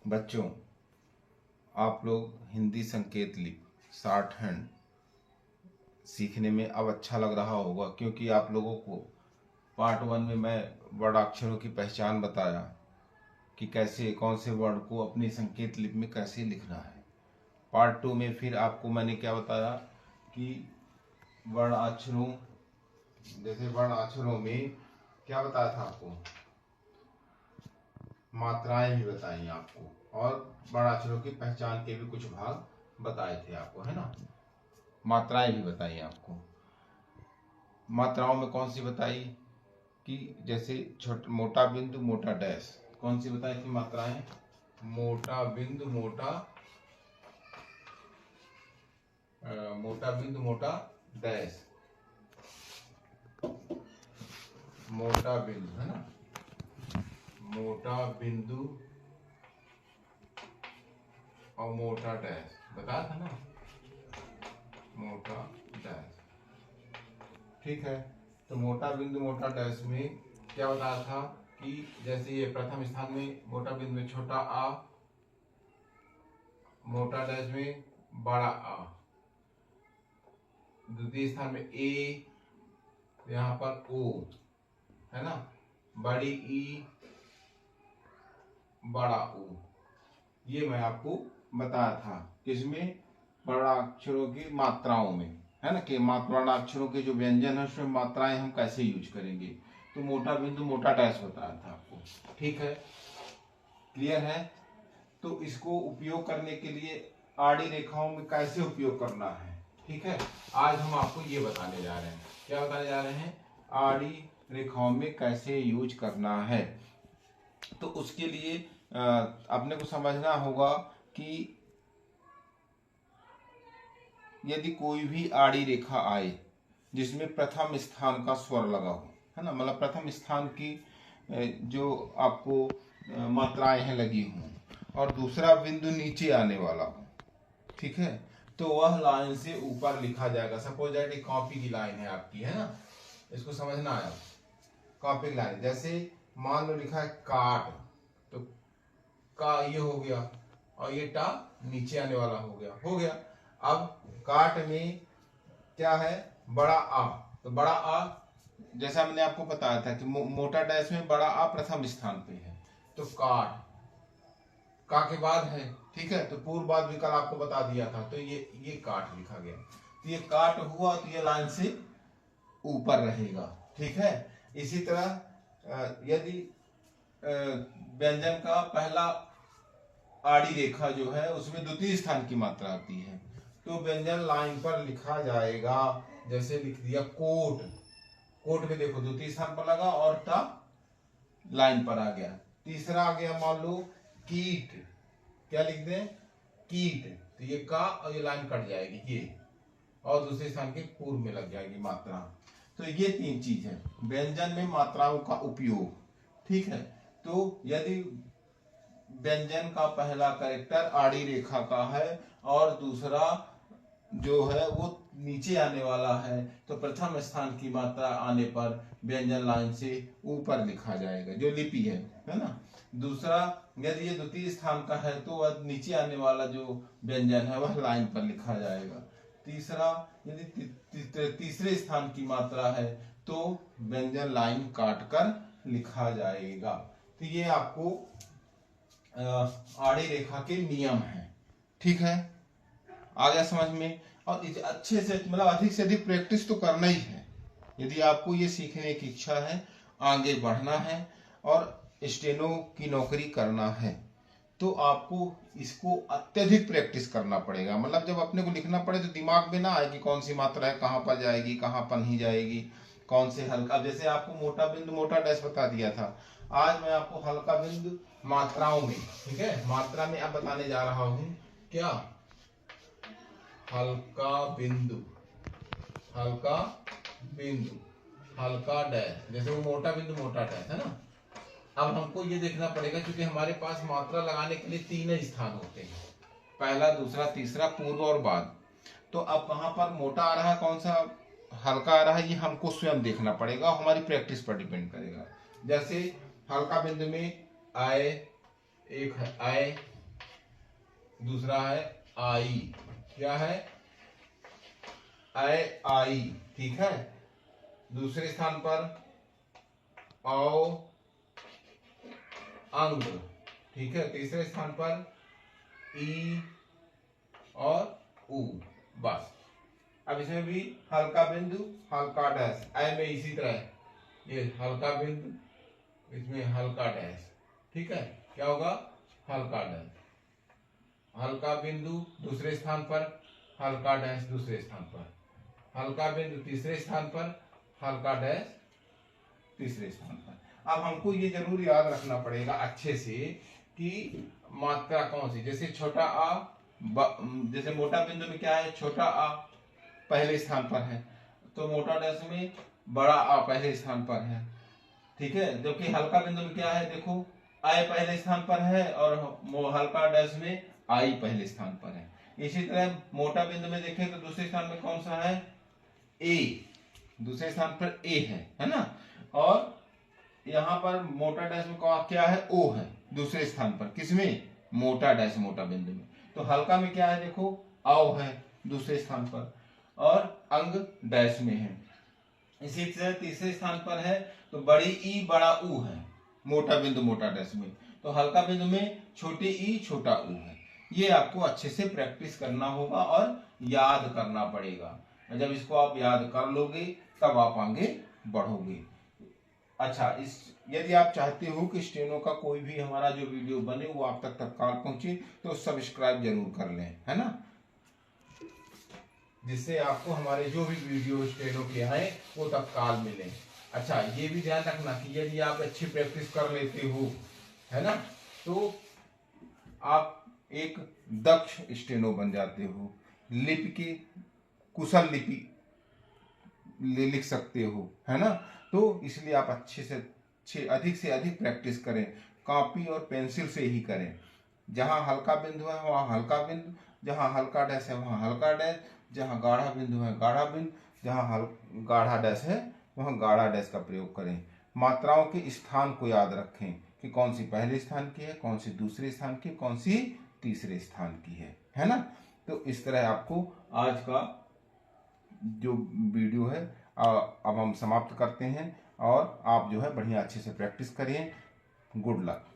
बच्चों, आप लोग हिंदी संकेत लिपि शॉर्ट हैंड सीखने में अब अच्छा लग रहा होगा, क्योंकि आप लोगों को पार्ट 1 में मैं वर्णाक्षरों की पहचान बताया कि कैसे कौन से वर्ड को अपनी संकेत लिपि में कैसे लिखना है। पार्ट 2 में फिर आपको मैंने क्या बताया कि वर्णाक्षरों, जैसे वर्णाक्षरों में क्या बताया था आपको, मात्राएं भी बताई आपको, और वर्णाक्षरों की पहचान के भी कुछ भाग बताए थे आपको, है ना। मात्राएं भी बताई आपको। मात्राओं में कौन सी बताई कि जैसे मोटा बिंदु मोटा डैश, कौन सी बताई थी मात्राएं? मोटा बिंदु मोटा मोटा डैश, मोटा बिंदु, है ना, मोटा बिंदु और मोटा डैश बताया था ना, मोटा डैश। ठीक है, तो मोटा बिंदु मोटा डैश में क्या बताया था कि जैसे ये प्रथम स्थान में मोटा बिंदु में छोटा आ, मोटा डैश में बड़ा आ, द्वितीय स्थान में ए, यहाँ पर ओ, है ना, बड़ी ई, बड़ा ओ। ये मैं आपको बताया था किसमें, वर्णाक्षरों की मात्राओं में, है ना, कि वर्णाक्षरों के जो व्यंजन है उसमें मात्राएं हम कैसे यूज करेंगे। तो मोटा बिंदु मोटा डैश बताया था आपको। ठीक है, क्लियर है। तो इसको उपयोग करने के लिए आड़ी रेखाओं में कैसे उपयोग करना है, ठीक है, आज हम आपको ये बताने जा रहे हैं। क्या बताने जा रहे हैं? आड़ी रेखाओं में कैसे यूज करना है। तो उसके लिए अपने को समझना होगा कि यदि कोई भी आड़ी रेखा आए जिसमें प्रथम स्थान का स्वर लगा हो, है ना, मतलब प्रथम स्थान की जो आपको मात्राएं हैं लगी हों, और दूसरा बिंदु नीचे आने वाला हो, ठीक है, तो वह लाइन से ऊपर लिखा जाएगा। सपोज दैट एक कॉपी की लाइन है आपकी, है ना, इसको समझना है। कॉपी की लाइन, जैसे मान लो लिखा है काट, तो का ये हो गया और ये टा नीचे आने वाला हो गया। अब काट में क्या है, बड़ा आ, तो बड़ा आ जैसा मैंने आपको बताया था कि मोटा डैश में बड़ा आ प्रथम स्थान पे है, तो काट का के बाद है, ठीक है, तो पूर्व बाद विकल्प आपको बता दिया था, तो ये काट लिखा गया, तो ये काट हुआ, तो ये लाइन से ऊपर रहेगा, ठीक है। इसी तरह यदि व्यंजन का पहला आड़ी रेखा जो है उसमें द्वितीय स्थान की मात्रा आती है, तो व्यंजन लाइन पर लिखा जाएगा। जैसे लिख दिया कोट, कोट में देखो द्वितीय स्थान पर लगा और टा लाइन पर आ गया। तीसरा आ गया मान लो कीट, क्या लिख दें, कीट, तो ये का और ये लाइन कट जाएगी ये, और दूसरे स्थान के पूर्व में लग जाएगी मात्रा। तो ये तीन चीज है व्यंजन में मात्राओं का उपयोग, ठीक है। तो यदि व्यंजन का पहला कैरेक्टर आड़ी रेखा का है और दूसरा जो है वो नीचे आने वाला है, तो प्रथम स्थान की मात्रा आने पर व्यंजन लाइन से ऊपर लिखा जाएगा, जो लिपि है ना। दूसरा, यदि ये द्वितीय स्थान का है तो वह नीचे आने वाला जो व्यंजन है वह लाइन पर लिखा जाएगा। तीसरा, यदि तीसरे स्थान की मात्रा है तो व्यंजन लाइन काट कर लिखा जाएगा। तो ये आपको आड़ी रेखा के नियम है, ठीक है, आ गया समझ में। और अच्छे से मतलब अधिक से अधिक प्रैक्टिस तो करना ही है यदि आपको ये सीखने की इच्छा है, आगे बढ़ना है और स्टेनो की नौकरी करना है, तो आपको इसको अत्यधिक प्रैक्टिस करना पड़ेगा। मतलब जब अपने को लिखना पड़े तो दिमाग में ना आए कि कौन सी मात्रा है, कहाँ पर जाएगी, कहाँ पर नहीं जाएगी, कौन से हल्का। अब जैसे आपको मोटा बिंदु मोटा डैश बता दिया था, आज मैं आपको हल्का बिंदु मात्राओं में, ठीक है, मात्रा में अब बताने जा रहा हूं क्या, हल्का बिंदु, हल्का बिंदु, हल्का डैश, जैसे वो मोटा बिंदु मोटा डैश है ना। अब हमको ये देखना पड़ेगा क्योंकि हमारे पास मात्रा लगाने के लिए 3 स्थान होते हैं, पहला, दूसरा, तीसरा, पूर्व और बाद। तो अब वहां पर मोटा आ रहा है, कौन सा हल्का आ रहा है, ये हमको स्वयं देखना पड़ेगा, हमारी प्रैक्टिस पर डिपेंड करेगा। जैसे हल्का बिंदु में आए, एक है आए, दूसरा है आई, क्या है, ऐ आई, ठीक है। दूसरे स्थान पर औ अंग, ठीक है। तीसरे स्थान पर ई और ऊ, बस। अब इसमें भी हल्का बिंदु, हल्का डैश, ऐ में इसी तरह ये हल्का बिंदु, इसमें हल्का डैश, ठीक है। क्या होगा, हल्का डैश, हल्का बिंदु दूसरे स्थान पर, हल्का डैश दूसरे स्थान पर, हल्का बिंदु तीसरे स्थान पर, हल्का डैश तीसरे स्थान पर। अब हमको ये जरूर याद रखना पड़ेगा अच्छे से कि मात्रा कौन सी, जैसे छोटा आ, जैसे मोटा बिंदु में क्या है, छोटा आ पहले स्थान पर है, तो मोटा डैश में बड़ा आ पहले स्थान पर है, ठीक है। जबकि हल्का बिंदु में क्या है, देखो आई पहले स्थान पर है और हल्का डैश में आई पहले स्थान पर है। इसी तरह मोटा बिंदु में देखें तो दूसरे स्थान में कौन सा है, ए, दूसरे स्थान पर ए है ना। और यहाँ पर मोटा डैश में क्या है, ओ है दूसरे स्थान पर, किसमें, मोटा डैश मोटा बिंदु में। तो हल्का में क्या है, देखो आओ है दूसरे स्थान पर और अंग डैश में है। इसी तरह तीसरे स्थान पर है तो बड़ी ई बड़ा ऊ है मोटा बिंदु मोटा डैश में, तो हल्का बिंदु में छोटी ई छोटा ऊ है। ये आपको अच्छे से प्रैक्टिस करना होगा और याद करना पड़ेगा। जब इसको आप याद कर लोगे तब आप आगे बढ़ोगे। अच्छा, इस यदि आप चाहते हो कि स्टेनो का कोई भी हमारा जो वीडियो बने वो आप तक तत्काल पहुंचे तो सब्सक्राइब जरूर कर लें, है ना, जिससे आपको हमारे जो भी वीडियो स्टेनो के आए वो तत्काल मिले। अच्छा, ये भी ध्यान रखना कि यदि आप अच्छी प्रैक्टिस कर लेते हो, है ना, तो आप एक दक्ष स्टेनो बन जाते हो, लिपि की कुशल लिपि लिख सकते हो, है ना। तो इसलिए आप अच्छे से अधिक प्रैक्टिस करें, कॉपी और पेंसिल से ही करें। जहाँ हल्का बिंदु है वहाँ हल्का बिंदु, जहाँ हल्का डैश है वहाँ हल्का डैश, जहाँ गाढ़ा बिंदु है गाढ़ा बिंदु, जहाँ गाढ़ा डैश है वहाँ गाढ़ा डैश का प्रयोग करें। मात्राओं के स्थान को याद रखें कि कौन सी पहले स्थान की है, कौन सी दूसरे स्थान की, कौन सी तीसरे स्थान की है ना। तो इस तरह आपको आज का जो वीडियो है अब हम समाप्त करते हैं और आप जो है बढ़िया अच्छे से प्रैक्टिस करिए। Good luck.